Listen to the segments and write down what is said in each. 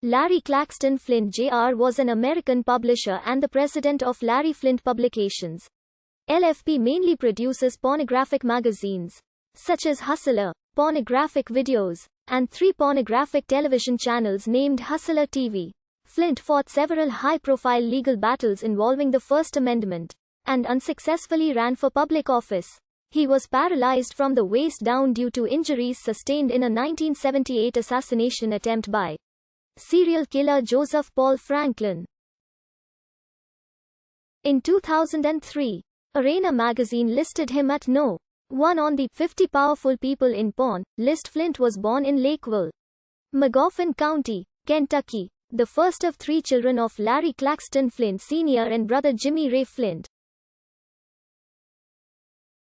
Larry Claxton Flynt Jr. was an American publisher and the president of Larry Flynt Publications. LFP mainly produces pornographic magazines, such as Hustler, pornographic videos, and 3 pornographic television channels named Hustler TV. Flynt fought several high-profile legal battles involving the First Amendment, and unsuccessfully ran for public office. He was paralyzed from the waist down due to injuries sustained in a 1978 assassination attempt by serial killer Joseph Paul Franklin. In 2003, Arena magazine listed him at No. 1 on the 50 Powerful People in Porn list. Flynt was born in Lakeville, Magoffin County, Kentucky, the first of 3 children of Larry Claxton Flynt Sr. and brother Jimmy Ray Flynt.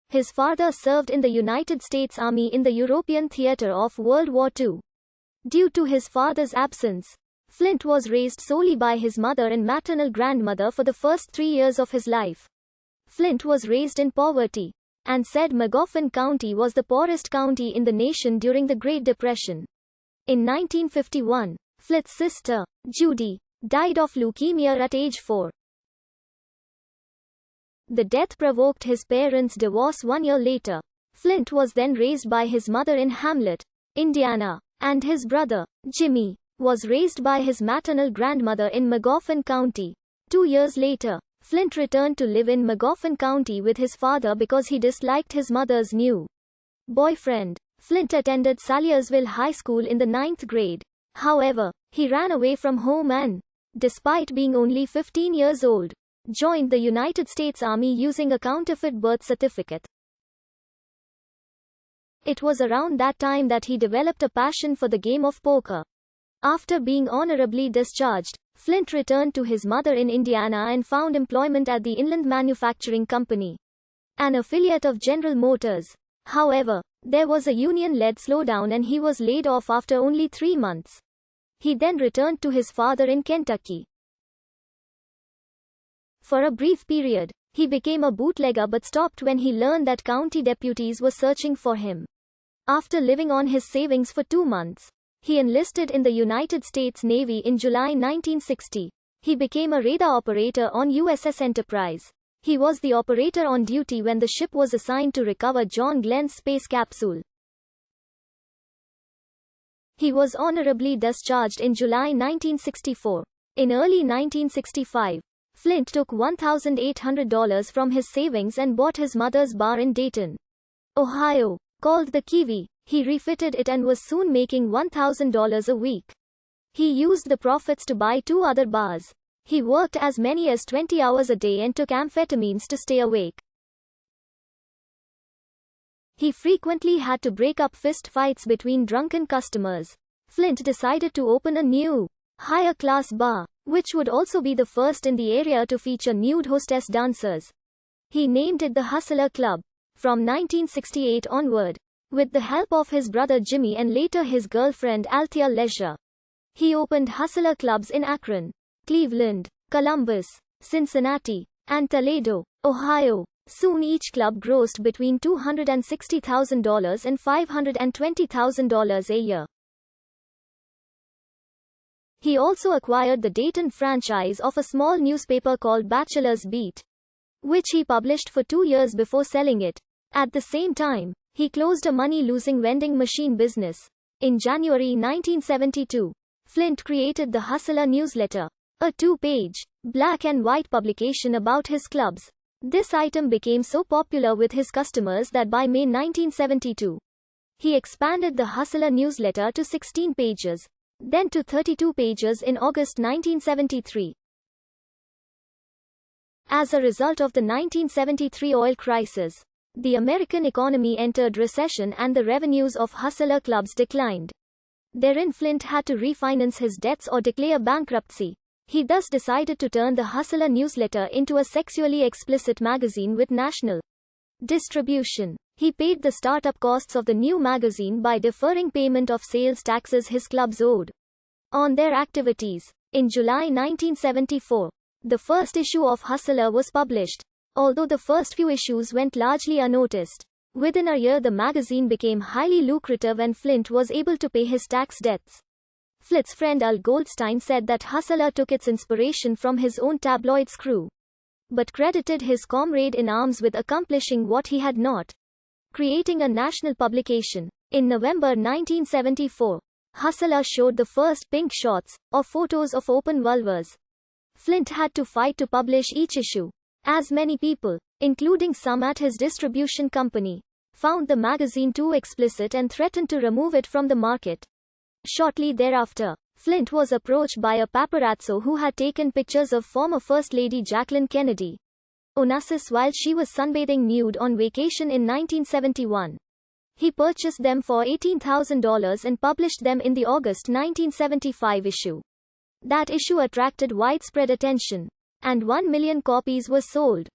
His father served in the United States Army in the European theater of World War II. Due to his father's absence, Flynt was raised solely by his mother and maternal grandmother for the first 3 years of his life. Flynt was raised in poverty, and said Magoffin County was the poorest county in the nation during the Great Depression. In 1951, Flynt's sister, Judy, died of leukemia at age 4. The death provoked his parents' divorce 1 year later. Flynt was then raised by his mother in Hamlet, Indiana, and his brother, Jimmy, was raised by his maternal grandmother in Magoffin County. 2 years later, Flynt returned to live in Magoffin County with his father because he disliked his mother's new boyfriend. Flynt attended Salyersville High School in the 9th grade. However, he ran away from home and, despite being only 15 years old, joined the United States Army using a counterfeit birth certificate. It was around that time that he developed a passion for the game of poker. After being honorably discharged, Flynt returned to his mother in Indiana and found employment at the Inland Manufacturing Company, an affiliate of General Motors. However, there was a union-led slowdown and he was laid off after only 3 months. He then returned to his father in Kentucky. For a brief period, he became a bootlegger but stopped when he learned that county deputies were searching for him. After living on his savings for 2 months, he enlisted in the United States Navy in July 1960. He became a radar operator on USS Enterprise. He was the operator on duty when the ship was assigned to recover John Glenn's space capsule. He was honorably discharged in July 1964. In early 1965, Flynt took $1,800 from his savings and bought his mother's bar in Dayton, Ohio. Called the Kiwi, he refitted it and was soon making $1,000 a week. He used the profits to buy 2 other bars. He worked as many as 20 hours a day and took amphetamines to stay awake. He frequently had to break up fist fights between drunken customers. Flynt decided to open a new, higher-class bar, which would also be the first in the area to feature nude hostess dancers. He named it the Hustler Club. From 1968 onward, with the help of his brother Jimmy and later his girlfriend Althea Leisure, he opened Hustler clubs in Akron, Cleveland, Columbus, Cincinnati, and Toledo, Ohio. Soon each club grossed between $260,000 and $520,000 a year. He also acquired the Dayton franchise of a small newspaper called Bachelor's Beat, which he published for 2 years before selling it. At the same time, he closed a money-losing vending machine business. In January 1972, Flynt created the Hustler newsletter, a 2-page, black and white publication about his clubs. This item became so popular with his customers that by May 1972, he expanded the Hustler newsletter to 16 pages, then to 32 pages in August 1973. As a result of the 1973 oil crisis, the American economy entered recession and the revenues of Hustler clubs declined. Therein Flynt had to refinance his debts or declare bankruptcy. He thus decided to turn the Hustler newsletter into a sexually explicit magazine with national distribution. He paid the startup costs of the new magazine by deferring payment of sales taxes his clubs owed on their activities. In July 1974, the first issue of Hustler was published. Although the first few issues went largely unnoticed, within a year the magazine became highly lucrative and Flynt was able to pay his tax debts. Flint's friend Al Goldstein said that Hustler took its inspiration from his own tabloid screw, but credited his comrade in arms with accomplishing what he had not: creating a national publication. In November 1974, Hustler showed the first pink shots, or photos of open vulvas. Flynt had to fight to publish each issue, as many people, including some at his distribution company, found the magazine too explicit and threatened to remove it from the market. Shortly thereafter, Flynt was approached by a paparazzo who had taken pictures of former First Lady Jacqueline Kennedy Onassis while she was sunbathing nude on vacation in 1971. He purchased them for $18,000 and published them in the August 1975 issue. That issue attracted widespread attention, and 1 million copies were sold.